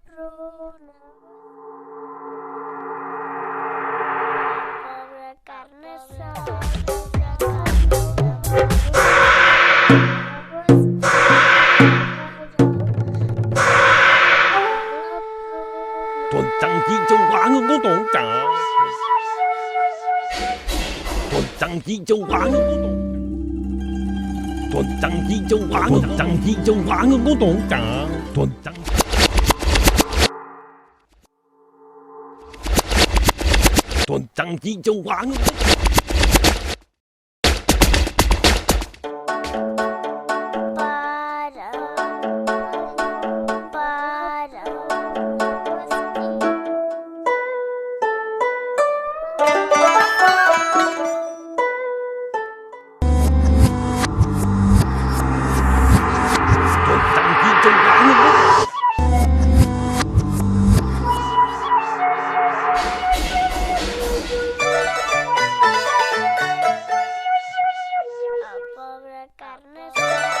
pruna. Pobre carne sola. Tuần trăng chi châu quá ngưng có tổn cả. Tuần trăng chi châu quá ngưng có tổn. Tuần trăng chi châu quá ngưng, trăng chi châu quá ngưng có tổn cả. Tuần trăng Tuần trăng chi châu quá ngưng. Pobre carne sola.